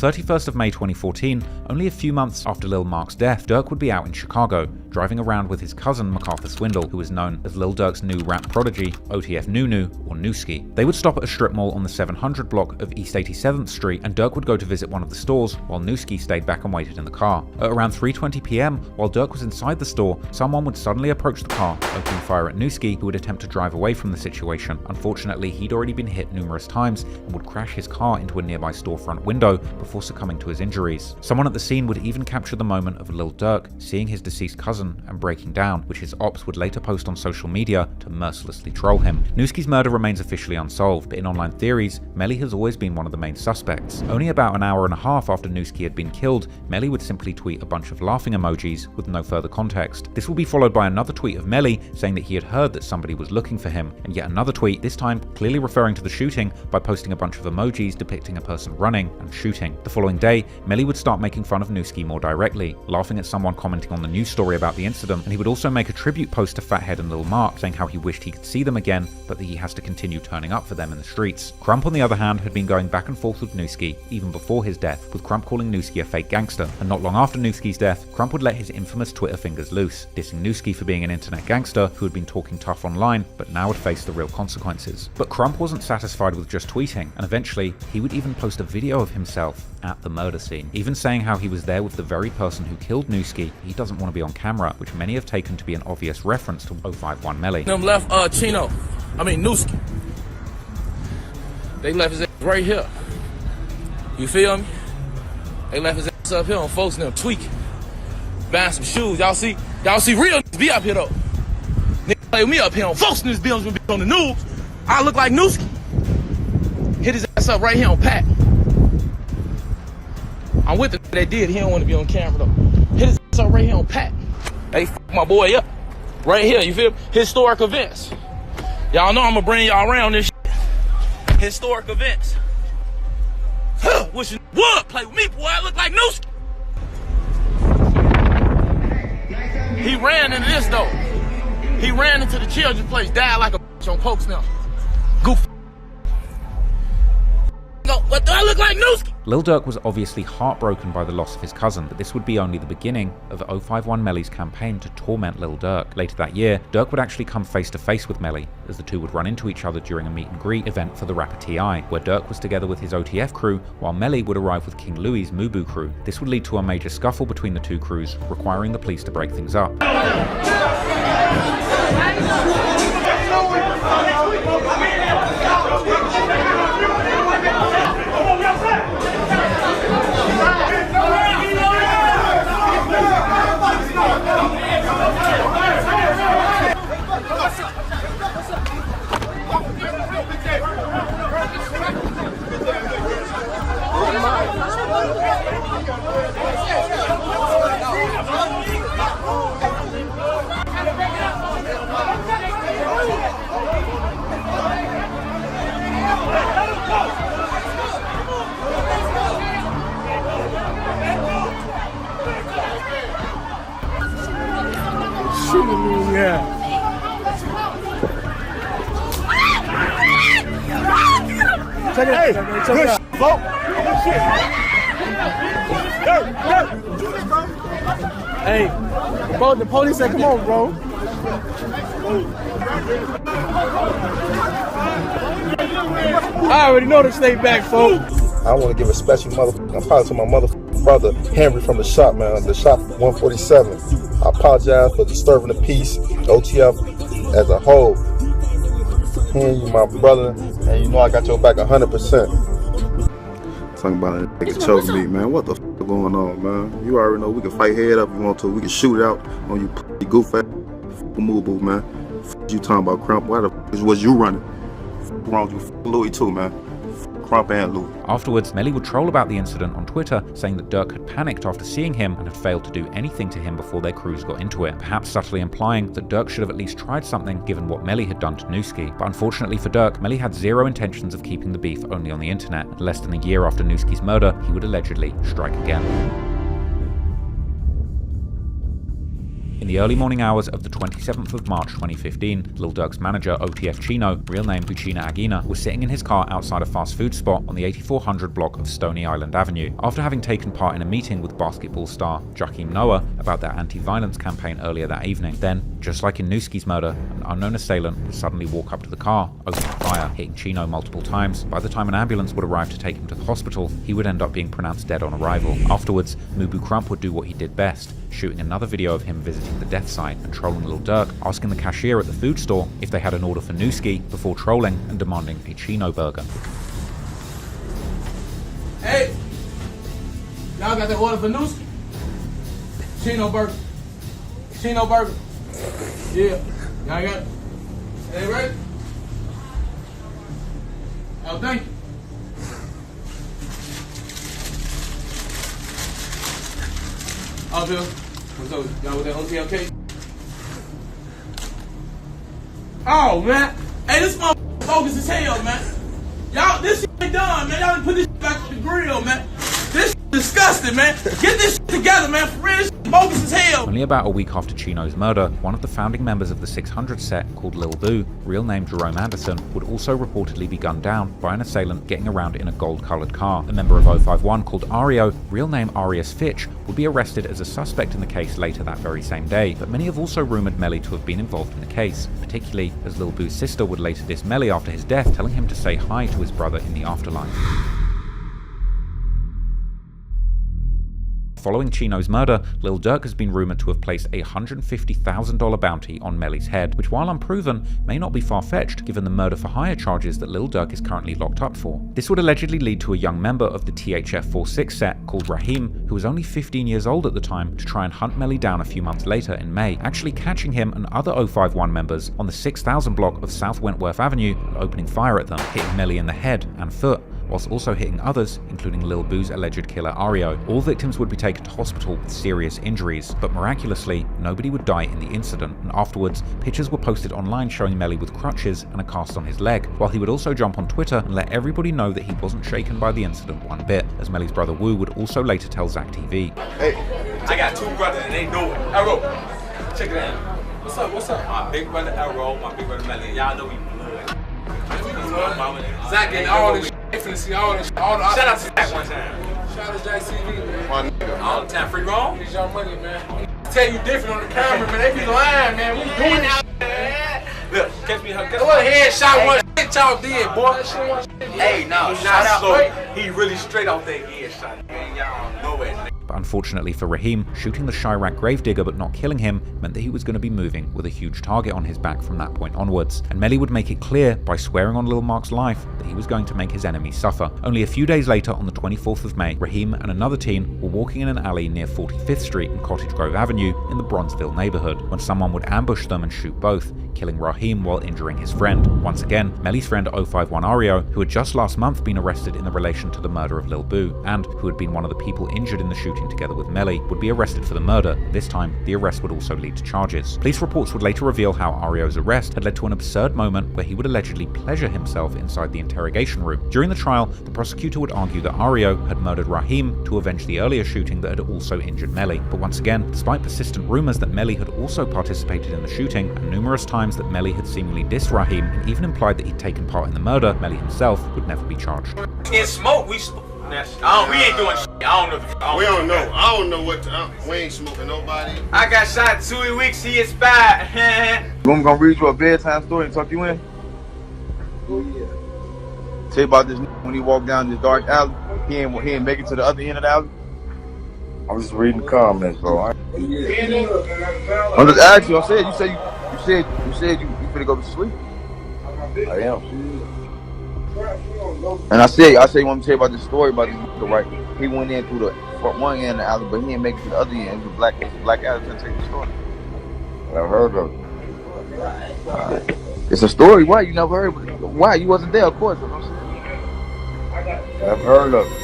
31st of May 2014, only a few months after Lil Mark's death, Durk would be out in Chicago, driving around with his cousin MacArthur Swindle, who is known as Lil Durk's new rap prodigy, OTF Nunu, or Nuski. They would stop at a strip mall on the 700 block of East 87th Street, and Durk would go to visit one of the stores, while Nuski stayed back and waited in the car. At around 3:20 PM, while Durk was inside the store, someone would suddenly approach the car, opening fire at Nuski, who would attempt to drive away from the situation. Unfortunately, he'd already been hit numerous times and would crash his car into a nearby storefront window before succumbing to his injuries. Someone at the scene would even capture the moment of Lil Durk seeing his deceased cousin and breaking down, which his ops would later post on social media to mercilessly troll him. Nuski's murder remains officially unsolved, but in online theories, Melly has always been one of the main suspects. Only about an hour and a half after Nuski had been killed, Melly would simply tweet a bunch of laughing emojis with no further context. This will be followed by another tweet of Melly saying that he had heard that somebody was looking for him, and yet another tweet, this time clearly referring to the shooting by posting a bunch of emojis depicting a person running and shooting. The following day, Melly would start making fun of Nuski more directly, laughing at someone commenting on the news story about the incident, and he would also make a tribute post to Fathead and Lil Mark saying how he wished he could see them again, but that he has to continue turning up for them in the streets. Crump, on the other hand, had been going back and forth with Nuski even before his death, with Crump calling Nuski a fake gangster, and not long after Nuski's death, Crump would let his infamous Twitter fingers loose, dissing Nuski for being an internet gangster who had been talking tough online, but now would face the real consequences. But Crump wasn't satisfied with just tweeting, and eventually, he would even post a video of himself at the murder scene, even saying how he was there with the very person who killed Nuski. He doesn't want to be on camera, which many have taken to be an obvious reference to 051 Melly. Them left Nuski. They left his ass right here. You feel me? They left his ass up here on folks and them tweaking. Buying some shoes. Y'all see real niggas be up here though. Niggas play with me up here on folks in this building on the news. I look like Nuski. Hit his ass up right here on Pat. I'm with the that did. He don't want to be on camera though. Hit his ass up right here on Pat. Hey, fuck my boy up. Right here, you feel me? Historic events. Y'all know I'm gonna bring y'all around this shit. Historic events. Wish you would play with me, boy. I look like Nuski. He ran into this though. He ran into the children's place, died like a bitch on Pokes now. Goof. What do I look like, Nuski? Lil Durk was obviously heartbroken by the loss of his cousin, but this would be only the beginning of 051 Melly's campaign to torment Lil Durk. Later that year, Durk would actually come face to face with Melly, as the two would run into each other during a meet and greet event for the rapper T.I., where Durk was together with his OTF crew, while Melly would arrive with King Louie's Mubu crew. This would lead to a major scuffle between the two crews, requiring the police to break things up. Check it out. Check it out. Hey, bro, the police said, come on, bro. I already know to stay back, folks. I want to give a special apology to my brother, Henry, from the shop, man, the shop 147. I apologize for disturbing the peace, OTF as a whole. You, my brother, and you know I got your back 100%. Talking about a nigga choke me, man. What the f going on, man? You already know we can fight head up if you want to. We can shoot it out on you goof ass move, man. You talking about Crump? Why the f was you running? Wrong with you, Louie too, man. Crump and Louie. Afterwards, Melly would troll about the incident on Twitter, saying that Durk had panicked after seeing him and had failed to do anything to him before their crews got into it, perhaps subtly implying that Durk should have at least tried something given what Melly had done to Nuski. But unfortunately for Durk, Melly had zero intentions of keeping the beef only on the internet. And less than a year after Nuski's murder, he would allegedly strike again. In the early morning hours of the 27th of March 2015, Lil Durk's manager, OTF Chino, real name Uchina Aguina, was sitting in his car outside a fast food spot on the 8400 block of Stony Island Avenue. After having taken part in a meeting with basketball star Raheem about their anti-violence campaign earlier that evening, then, just like in Nuski's murder, an unknown assailant would suddenly walk up to the car, open fire, hitting Chino multiple times. By the time an ambulance would arrive to take him to the hospital, he would end up being pronounced dead on arrival. Afterwards, Mubu Crump would do what he did best, shooting another video of him visiting the death site and trolling Lil Durk, asking the cashier at the food store if they had an order for Nuski before trolling and demanding a Chino burger. Hey, y'all got that order for Nuski? Chino burger. Chino burger. Yeah, y'all got it. Hey, ready? Oh, thank you. Oh, Bill. What's up? Y'all with that OTF cake? Oh, man. Hey, this motherfucker bogus as hell, man. Y'all, this shit ain't done, man. Y'all done put this shit back on the grill, man. This shit disgusting, man. Get this shit together, man. For real, this shit bogus as hell. Only about a week after Chino's murder, one of the founding members of the 600 set, called Lil Boo, real name Jerome Anderson, would also reportedly be gunned down by an assailant getting around in a gold-colored car. A member of 051 called Ario, real name Arius Fitch, would be arrested as a suspect in the case later that very same day, but many have also rumoured Melly to have been involved in the case, particularly as Lil Boo's sister would later diss Melly after his death, telling him to say hi to his brother in the afterlife. Following Chino's murder, Lil Durk has been rumoured to have placed a $150,000 bounty on Melly's head, which while unproven, may not be far-fetched given the murder-for-hire charges that Lil Durk is currently locked up for. This would allegedly lead to a young member of the THF 46 set called Raheem, who was only 15 years old at the time, to try and hunt Melly down a few months later in May, actually catching him and other 051 members on the 6000 block of South Wentworth Avenue and opening fire at them, hitting Melly in the head and foot, whilst also hitting others, including Lil Boo's alleged killer Ario. All victims would be taken to hospital with serious injuries, but miraculously, nobody would die in the incident, and afterwards, pictures were posted online showing Melly with crutches and a cast on his leg, while he would also jump on Twitter and let everybody know that he wasn't shaken by the incident one bit, as Melly's brother Wu would also later tell Zach TV. Hey, I got two brothers and they know it. Arrow, check it out. What's up, what's up? My big brother Arrow, my big brother Melly, y'all know we blood. Zach and all this shit. See all this, all the Shout out to Zach one time. Shout out to JCV, man. My nigga. All the time, free roll. It's your money, man. Tell you different on the camera, man. They be lying, man. We doing this shit. Look, catch me. What headshot one shit y'all did, boy. That shit one shit. Hey, no, shout out. So, he really straight off that headshot. Man, y'all know it. But unfortunately for Raheem, shooting the Chirac gravedigger but not killing him meant that he was going to be moving with a huge target on his back from that point onwards, and Melly would make it clear by swearing on Lil Mark's life that he was going to make his enemies suffer. Only a few days later, on the 24th of May, Raheem and another teen were walking in an alley near 45th Street and Cottage Grove Avenue in the Bronzeville neighborhood, when someone would ambush them and shoot both, killing Raheem while injuring his friend. Once again, Melly's friend 051 Ario, who had just last month been arrested in the relation to the murder of Lil Boo, and who had been one of the people injured in the shooting together with Melly, would be arrested for the murder. This time, the arrest would also lead to charges. Police reports would later reveal how Ario's arrest had led to an absurd moment where he would allegedly pleasure himself inside the interrogation room. During the trial, the prosecutor would argue that Ario had murdered Raheem to avenge the earlier shooting that had also injured Melly. But once again, despite persistent rumors that Melly had also participated in the shooting, and numerous times that Melly had seemingly dissed Raheem and even implied that he'd taken part in the murder, Melly himself would never be charged. In smoke, we ain't doing shit. I don't know. We don't know. I don't know what to, we ain't smoking nobody. I got shot 2 weeks, he expired. You want me to read you a bedtime story and tuck you in? Oh yeah. Tell you about this when he walked down this dark alley. He ain't make it to the other end of the alley. I'm just reading the comments, bro. I'm just asking you. I said you said you finna go to sleep. I am. And I say you want me to tell you about this story about this nigga, right? He went in through the one end of the alley, but he didn't make it to the other end. It was a black alley to take the story. I've heard of it. It's a story. Why you never heard of it? Why you wasn't there? Of course. I've heard of it.